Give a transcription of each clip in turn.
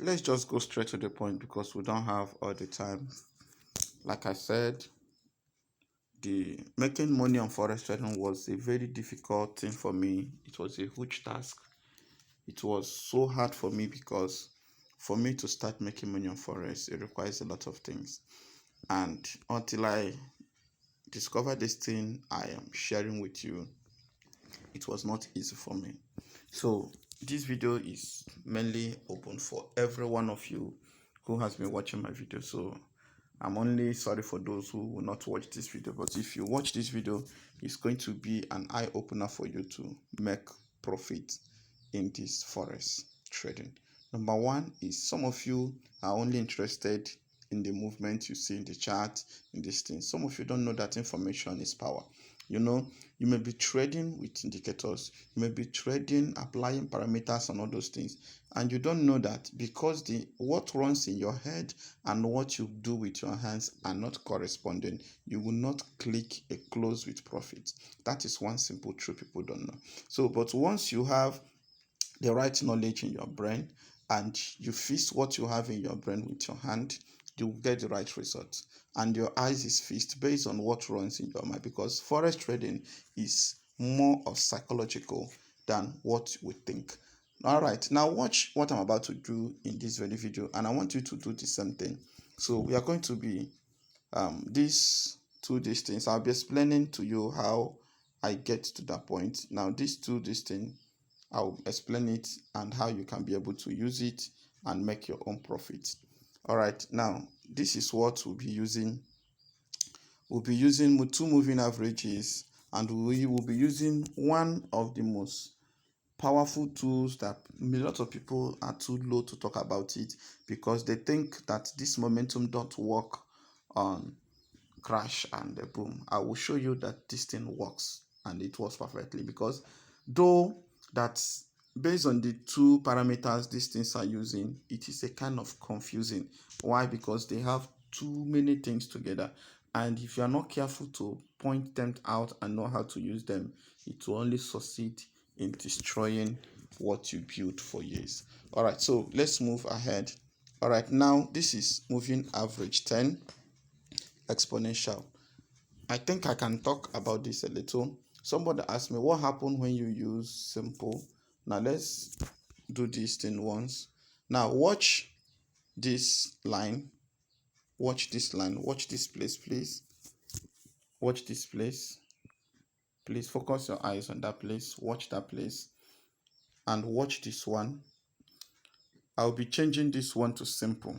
let's just go straight to the point because we don't have all the time. Like I said, the making money on forex trading was a very difficult thing for me. It was a huge task. It was so hard for me because for me to start making money on forex, it requires a lot of things. And until I discovered this thing I am sharing with you, it was not easy for me. So this video is mainly open for every one of you who has been watching my video. So I'm only sorry for those who will not watch this video, but if you watch this video, it's going to be an eye-opener for you to make profit in this forex trading. Number one is some of you are only interested in the movement you see in the chart, in this thing. Some of you don't know that information is power. You may be trading with indicators, you may be trading, applying parameters and all those things, and you don't know that because what runs in your head and what you do with your hands are not corresponding, you will not click a close with profit. That is one simple truth people don't know. So, but once you have the right knowledge in your brain and you fix what you have in your brain with your hand, you will get the right result. And your eyes is fixed based on what runs in your mind, because forex trading is more of psychological than what we think. All right, now watch what I'm about to do in this very video, and I want you to do the same thing. So we are going to be these things. I'll be explaining to you how I get to that point. Now this thing, I'll explain it and how you can be able to use it and make your own profit. All right, now this is what we'll be using. We'll be using 2 moving averages, and we will be using one of the most powerful tools that a lot of people are too low to talk about it because they think that this momentum don't work on crash and boom. I will show you that this thing works, and it works perfectly, because though that's based on the 2 parameters these things are using, it is a kind of confusing. Why? Because they have too many things together, and if you are not careful to point them out and know how to use them, it will only succeed in destroying what you built for years. All right, so let's move ahead. All right, now this is moving average 10 exponential. I think I can talk about this a little. Somebody asked me what happened when you use simple. Now let's do this thing once. Now watch this line. Watch this line. Watch this place, please. Watch this place. Please focus your eyes on that place. Watch that place. And watch this one. I'll be changing this one to simple.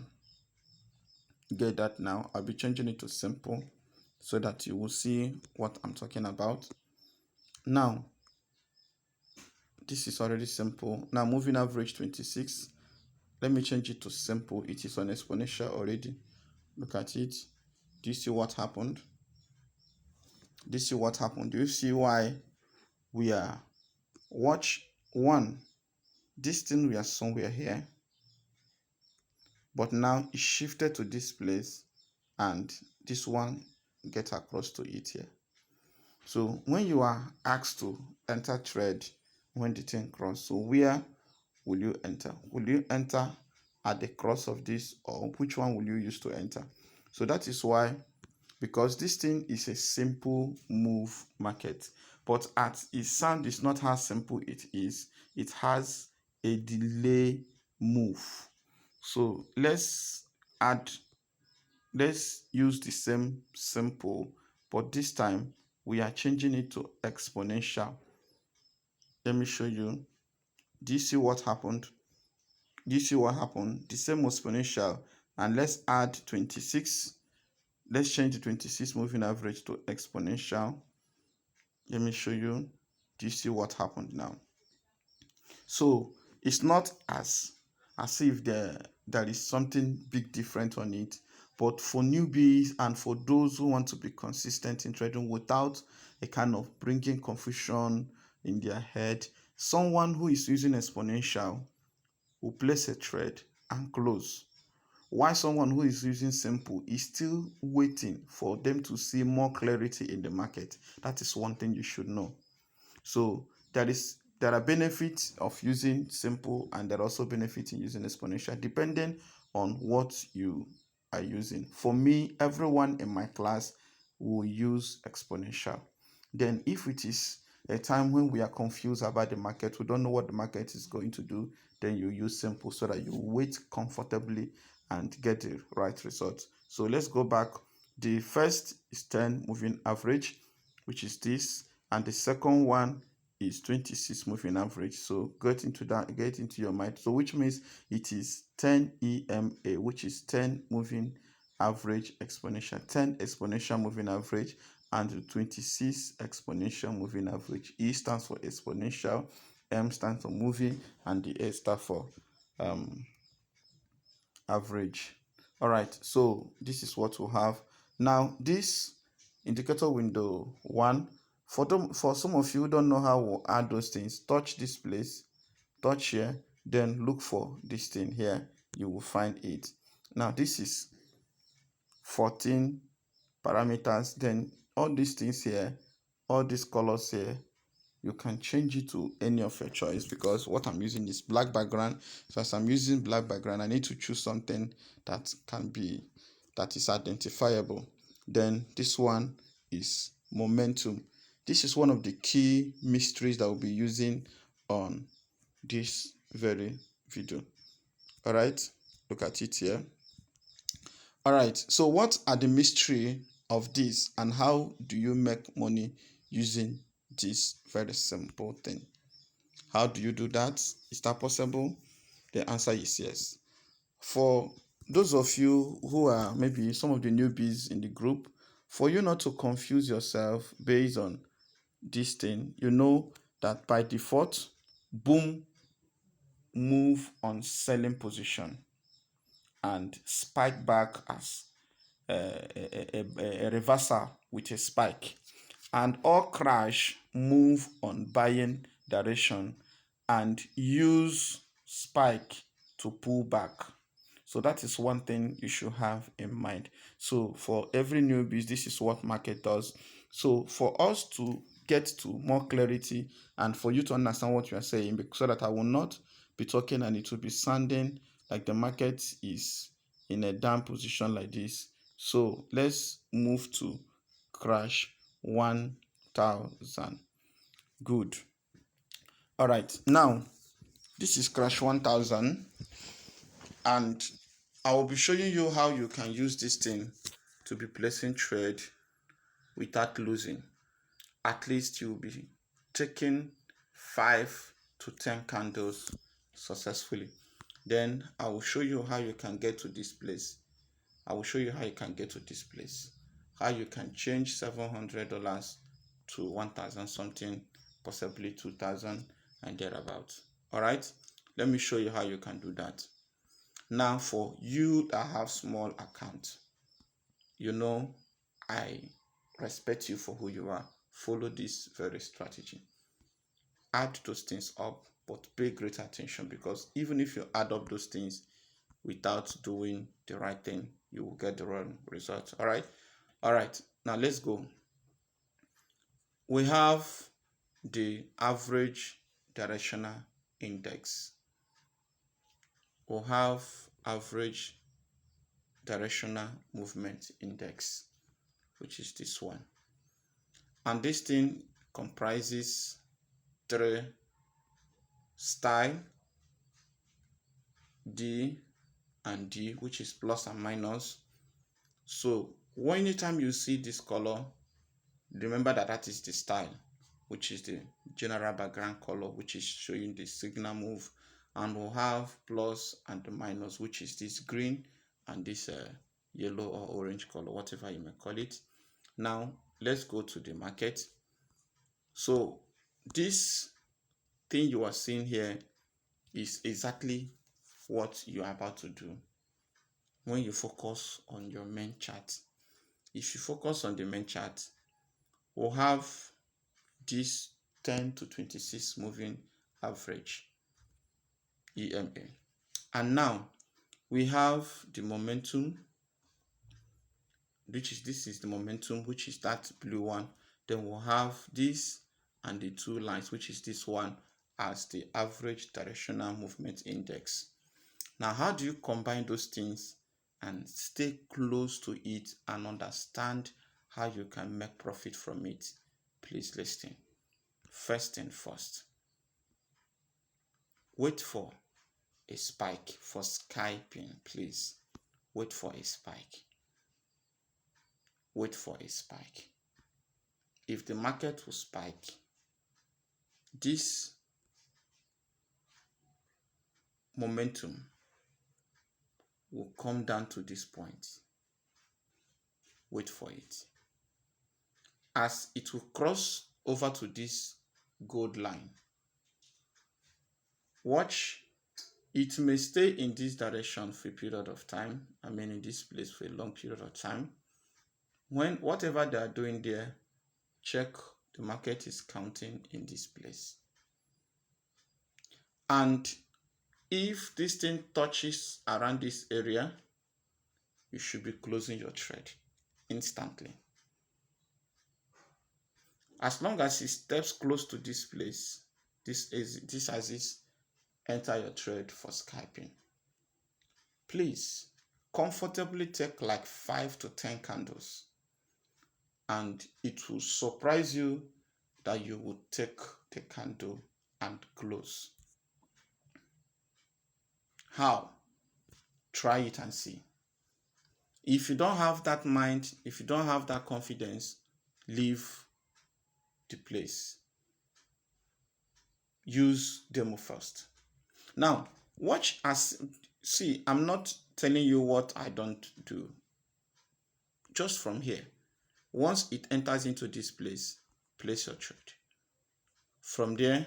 Get that now? I'll be changing it to simple so that you will see what I'm talking about. Now, this is already simple. Now, moving average 26. Let me change it to simple. It is on exponential already. Look at it. Do you see what happened? Do you see what happened? Do you see why we are? Watch one. This thing we are somewhere here, but now it shifted to this place, and this one get across to it here. So when you are asked to enter trade when the thing cross, so where will you enter? Will you enter at the cross of this, or which one will you use to enter? So that is why, because this thing is a simple move market, but at its sound is not how simple it is. It has a delay move. So let's use the same simple, but this time we are changing it to exponential. Let me show you. Do you see what happened? Do you see what happened? The same exponential, and let's add 26. Let's change the 26 moving average to exponential. Let me show you. Do you see what happened now? So it's not as if there is something big different on it, but for newbies and for those who want to be consistent in trading without a kind of bringing confusion in their head, someone who is using exponential will place a trade and close, while someone who is using simple is still waiting for them to see more clarity in the market. That is one thing you should know. So there is there are benefits of using simple, and there are also benefits in using exponential depending on what you are using. For me, everyone in my class will use exponential. Then if it is a time when we are confused about the market, we don't know what the market is going to do, then you use simple so that you wait comfortably and get the right result. So let's go back. The first is 10 moving average, which is this, and the second one is 26 moving average. So get into your mind. So which means it is 10 EMA, which is 10 moving average exponential, 10 exponential moving average, and 26 exponential moving average. E stands for exponential, M stands for moving, and the A stands for average. All right, so this is what we have. Now this indicator window 1, for some of you who don't know how we add those things, touch this place, touch here, then look for this thing here, you will find it. Now this is 14 parameters. Then all these things here, all these colors here, you can change it to any of your choice, because what I'm using is black background. So as I'm using black background, I need to choose something that is identifiable. Then this one is momentum. This is one of the key mysteries that we'll be using on this very video. All right, look at it here. All right, so what are the mystery of this, and how do you make money using this very simple thing? How do you do that? Is that possible? The answer is yes. For those of you who are maybe some of the newbies in the group, for you not to confuse yourself based on this thing, you know that by default, boom, move on selling position and spike back as a reversal with a spike, and all crash, move on buying direction and use spike to pull back. So that is one thing you should have in mind. So for every newbie, this is what market does. So for us to get to more clarity and for you to understand what you are saying, so that I will not be talking and it will be sounding like the market is in a down position like this. So let's move to crash 1000. Good. All right, now this is crash 1000, and I will be showing you how you can use this thing to be placing trade without losing. At least you'll be taking 5 to 10 candles successfully. Then I will show you how you can get to this place. How you can change $700 to 1,000 something, possibly 2,000 and thereabouts. All right, let me show you how you can do that. Now for you that have small account, you know I respect you for who you are. Follow this very strategy. Add those things up, but pay great attention, because even if you add up those things without doing the right thing, you will get the wrong result. All right, now let's go. We have the average directional index. We'll have average directional movement index, which is this one. And this thing comprises 3 style, D and D, which is plus and minus. So anytime you see this color, remember that is the style, which is the general background color, which is showing the signal move. And we'll have plus and the minus, which is this green and this yellow or orange color, whatever you may call it. Now let's go to the market. So this thing you are seeing here is exactly what you are about to do when you focus on your main chart. If you focus on the main chart, we'll have this 10 to 26 moving average, EMA. And now we have the momentum, this is the momentum, which is that blue one. Then we'll have this and the 2 lines, which is this one as the average directional movement index. Now, how do you combine those things and stay close to it and understand how you can make profit from it? Please listen. First and first, wait for a spike for scalping. Please wait for a spike. Wait for a spike. If the market will spike, this momentum will come down to this point. Wait for it. As it will cross over to this gold line, watch. It may stay in this direction for a period of time. In this place for a long period of time. When whatever they are doing there, check the market is counting in this place. And if this thing touches around this area, you should be closing your trade instantly. As long as it steps close to this place, this axis, enter your trade for scalping. Please comfortably take like 5 to 10 candles, and it will surprise you that you will take the candle and close. How? Try it and see. If you don't have that mind, if you don't have that confidence, leave the place. Use demo first. Now, watch as, see, I'm not telling you what I don't do. Just from here, once it enters into this place, place your trade. From there,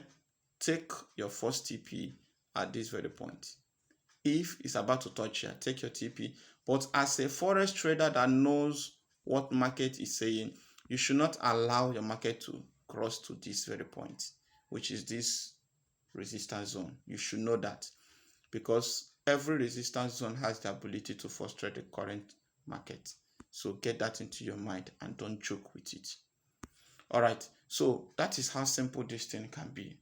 take your first TP at this very point. If it's about to touch here, take your TP. But as a forex trader that knows what market is saying, you should not allow your market to cross to this very point, which is this resistance zone. You should know that, because every resistance zone has the ability to frustrate the current market. So get that into your mind and don't joke with it. All right, so that is how simple this thing can be.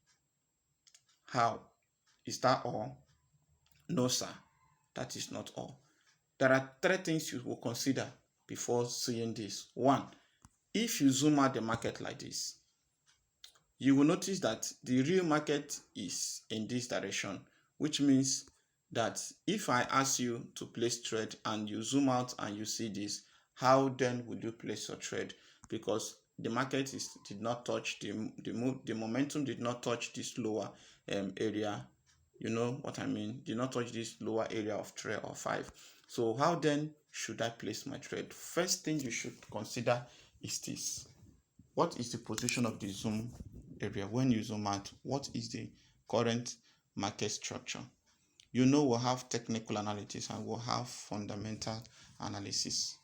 How? Is that all? No, sir, that is not all. There are 3 things you will consider before seeing this. 1, if you zoom out the market like this, you will notice that the real market is in this direction, which means that if I ask you to place trade and you zoom out and you see this, how then would you place your trade? Because the market did not touch the momentum, did not touch this lower area. You know what I mean? Did not touch this lower area of 3 or 5. So how then should I place my trade? First thing you should consider is this. What is the position of the zoom area? When you zoom out, what is the current market structure? You know, we'll have technical analysis and we'll have fundamental analysis.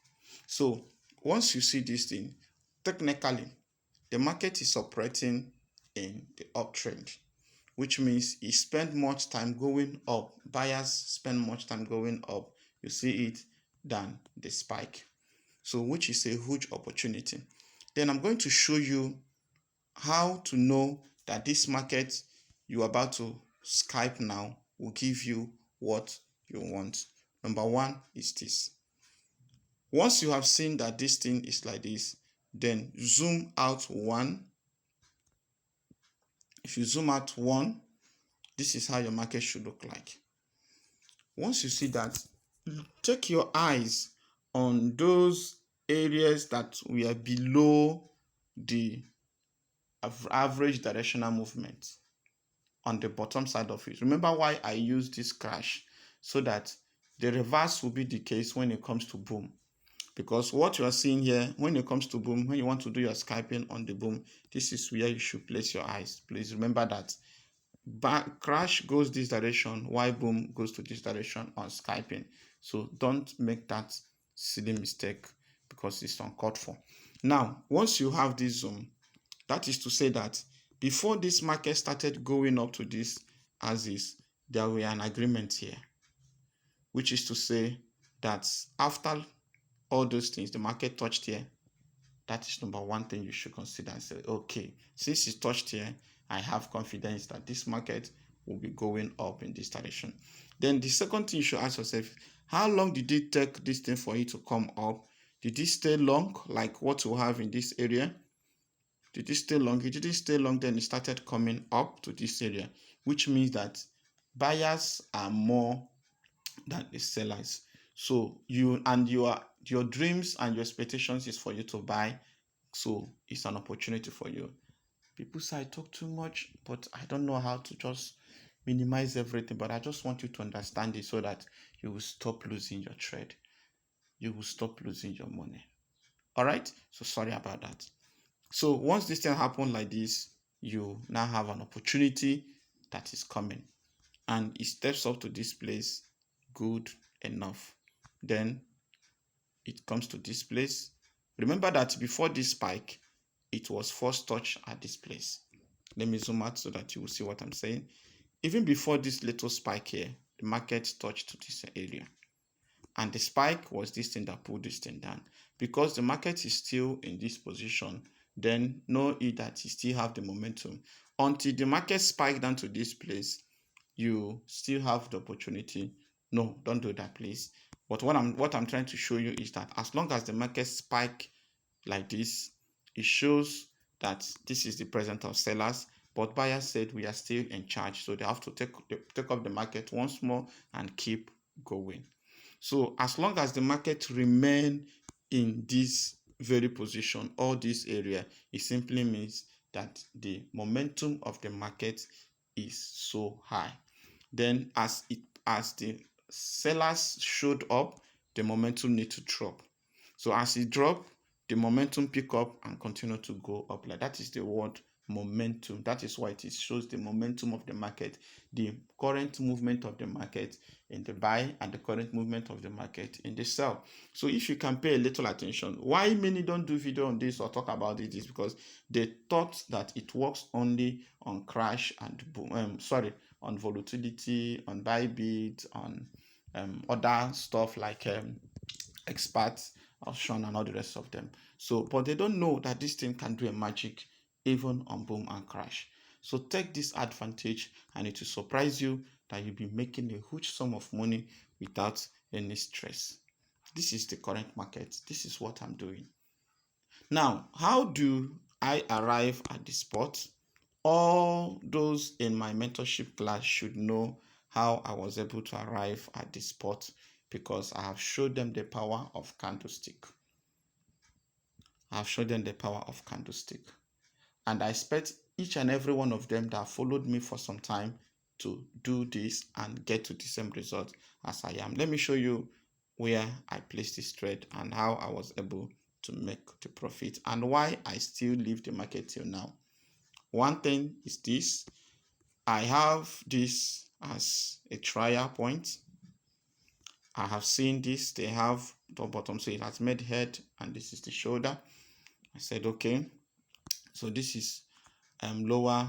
So once you see this thing, technically, the market is operating in the uptrend, which means it spent much time going up. Buyers spend much time going up. You see it than the spike. So which is a huge opportunity. Then I'm going to show you how to know that this market you're about to scalp now will give you what you want. Number 1 is this. Once you have seen that this thing is like this, then zoom out 1. If you zoom out 1, this is how your market should look like. Once you see that, take your eyes on those areas that were below the average directional movement on the bottom side of it. Remember why I use this crash, so that the reverse will be the case when it comes to boom. Because what you are seeing here, when it comes to boom, when you want to do your scalping on the boom, this is where you should place your eyes. Please remember that crash goes this direction, while boom goes to this direction on scalping. So don't make that silly mistake, because it's uncalled for. Now, once you have this zoom, that is to say that before this market started going up to this axis, there were an agreement here, which is to say that after all those things, the market touched here, That is number one thing you should consider and say, okay, since it's touched here, I have confidence that this market will be going up in this direction. Then the second thing you should ask yourself, how long did it take this thing for it to come up? Did it stay long, like what we have in this area? Did it stay long? It didn't stay long, then it started coming up to this area, which means that buyers are more than the sellers. So your dreams and your expectations is for you to buy. So it's an opportunity for you. People say I talk too much, but I don't know how to just minimize everything. But I just want you to understand it so that you will stop losing your trade. You will stop losing your money. All right? So sorry about that. So once this thing happens like this, you now have an opportunity that is coming. And it steps up to this place, good enough. Then it comes to this place. Remember that before this spike, it was first touched at this place. Let me zoom out so that you will see what I'm saying. Even before this little spike here, the market touched to this area. And the spike was this thing that pulled this thing down. Because the market is still in this position, then know it that you still have the momentum. Until the market spike down to this place, you still have the opportunity. No, don't do that, please. But what I'm trying to show you is that as long as the market spike like this, it shows that this is the presence of sellers. But buyers said we are still in charge, so they have to take up the market once more and keep going. So as long as the market remain in this very position or this area, it simply means that the momentum of the market is so high. Then as the sellers showed up, the momentum need to drop. So as it drop, the momentum pick up and continue to go up. Like that is the word momentum. That is why it shows the momentum of the market, the current movement of the market in the buy and the current movement of the market in the sell. So if you can pay a little attention, why many don't do video on this or talk about it is because they thought that it works only on crash and boom, on volatility, on buy bid, on other stuff like experts, option, and all the rest of them. So, but they don't know that this thing can do a magic even on boom and crash. So take this advantage, and it will surprise you that you'll be making a huge sum of money without any stress. This is the current market. This is what I'm doing. Now, how do I arrive at the spot? All those in my mentorship class should know how I was able to arrive at the spot because I have showed them the power of candlestick. I have showed them the power of candlestick. And I expect each and every one of them that followed me for some time to do this and get to the same result as I am. Let me show you where I placed this trade and how I was able to make the profit and why I still leave the market till now. One thing is this. I have this as a trial point. I have seen this. They have the bottom, so it has made head, and this is the shoulder. I said, okay, so this is lower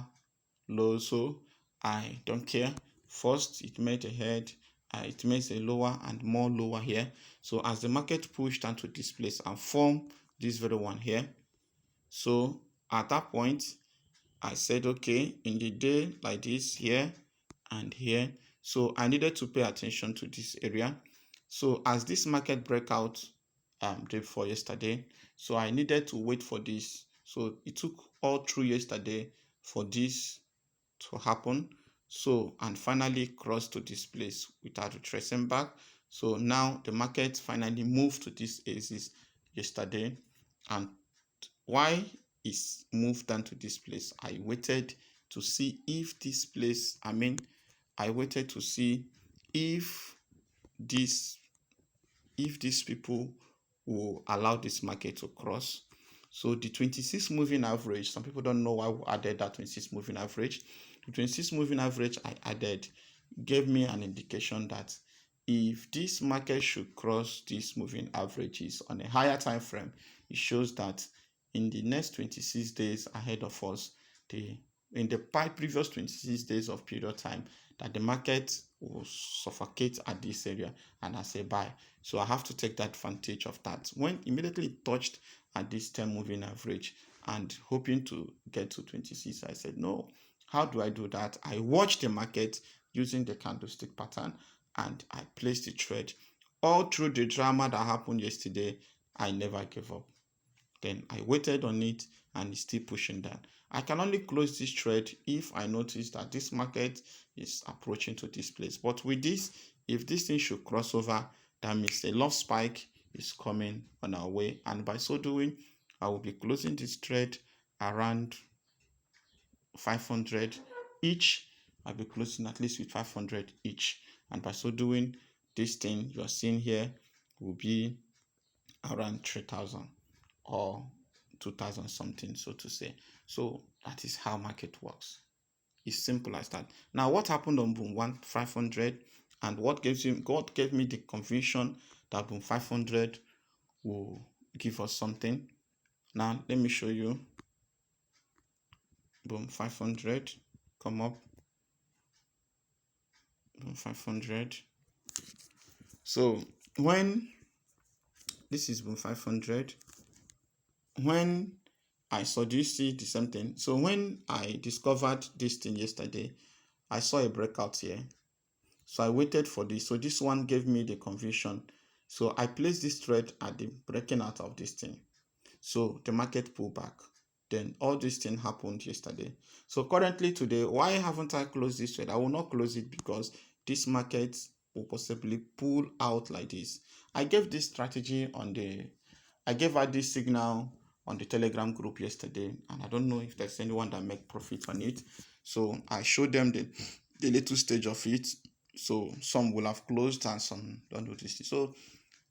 low, so I don't care. First, it made a head. It makes a lower and more lower here. So as the market pushed down to this place and formed this very one here, so at that point, I said, okay, in the day like this here and here, so I needed to pay attention to this area. So as this market breakout day before yesterday, so I needed to wait for this. So it took all through yesterday for this to happen. So and finally crossed to this place without retracing back. So now the market finally moved to this axis yesterday, and why is moved down to this place? I waited to see if this place, I waited to see if these people will allow this market to cross. So the 26 moving average, some people don't know why we added that 26 moving average. The 26 moving average I added gave me an indication that if this market should cross these moving averages on a higher time frame, it shows that in the next 26 days ahead of us, in the previous 26 days of period time, that the market will suffocate at this area, and I say buy. So I have to take that advantage of that. When immediately it touched at this 10 moving average and hoping to get to 26, I said no. How do I do that? I watch the market using the candlestick pattern and I placed the trade. All through the drama that happened yesterday, I never gave up. Then I waited on it and it's still pushing down. I can only close this trade if I notice that this market is approaching to this place. But with this, if this thing should cross over, that means a love spike is coming on our way. And by so doing, I will be closing this trade around 500 each. I'll be closing at least with 500 each. And by so doing, this thing you're seeing here will be around 3,000 or 2,000 something, so to say. So that is how market works. It's simple as that. Now, what happened on boom 500 and what God gave me the conviction that boom 500 will give us something. Now, let me show you. Boom 500, come up. Boom 500. So when this is boom 500, when I saw, do you see the same thing? So when I discovered this thing yesterday, I saw a breakout here. So I waited for this. So this one gave me the conviction. So I placed this trade at the breaking out of this thing. So the market pulled back. Then all this thing happened yesterday. So currently today, why haven't I closed this trade? I will not close it because this market will possibly pull out like this. I gave this strategy I gave out this signal on the Telegram group yesterday, and I don't know if there's anyone that make profit on it. So I showed them the little stage of it. So some will have closed and some don't do this. So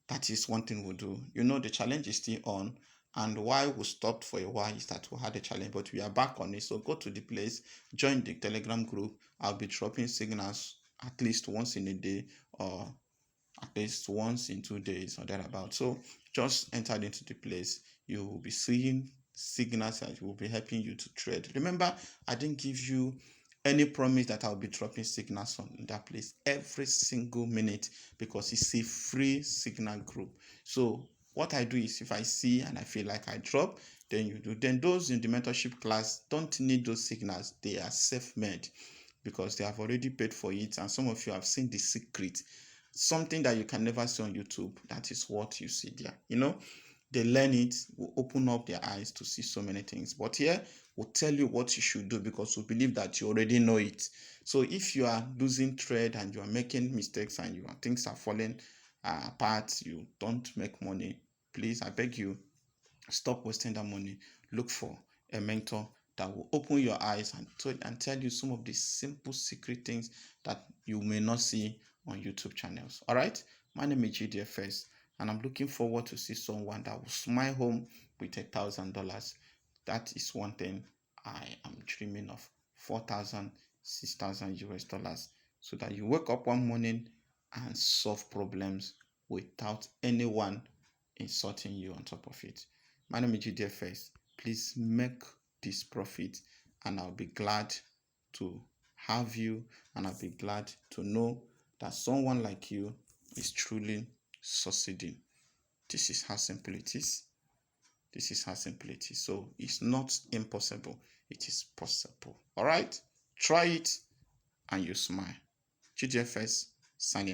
that is one thing we'll do. The challenge is still on. And why we stopped for a while is that we had a challenge, but we are back on it. So go to the place, join the Telegram group. I'll be dropping signals at least once in a day or at least once in 2 days or thereabout. So just enter into the place. You will be seeing signals that will be helping you to trade. Remember, I didn't give you any promise that I'll be dropping signals on that place every single minute because it's a free signal group. So what I do is if I see and I feel like I drop, then you do. Then those in the mentorship class don't need those signals. They are self-made because they have already paid for it. And some of you have seen the secret, something that you can never see on YouTube. That is what you see there. They learn it, will open up their eyes to see so many things. But here, we'll tell you what you should do because we believe that you already know it. So if you are losing trade and you are making mistakes and things are falling apart, you don't make money, please, I beg you, stop wasting that money. Look for a mentor that will open your eyes and tell you some of the simple secret things that you may not see on YouTube channels. All right, my name is GDFX, and I'm looking forward to see someone that will smile home with $1,000. That is one thing I am dreaming of. 4,000, 6,000 US dollars, so that you wake up one morning and solve problems without anyone insulting you on top of it. My name is GDFX. Please make this profit, and I'll be glad to have you, and I'll be glad to know that someone like you is truly succeeding. This is how simple it is. This is how simple it is. So it's not impossible. It is possible. All right? Try it and you smile. GDFX signing.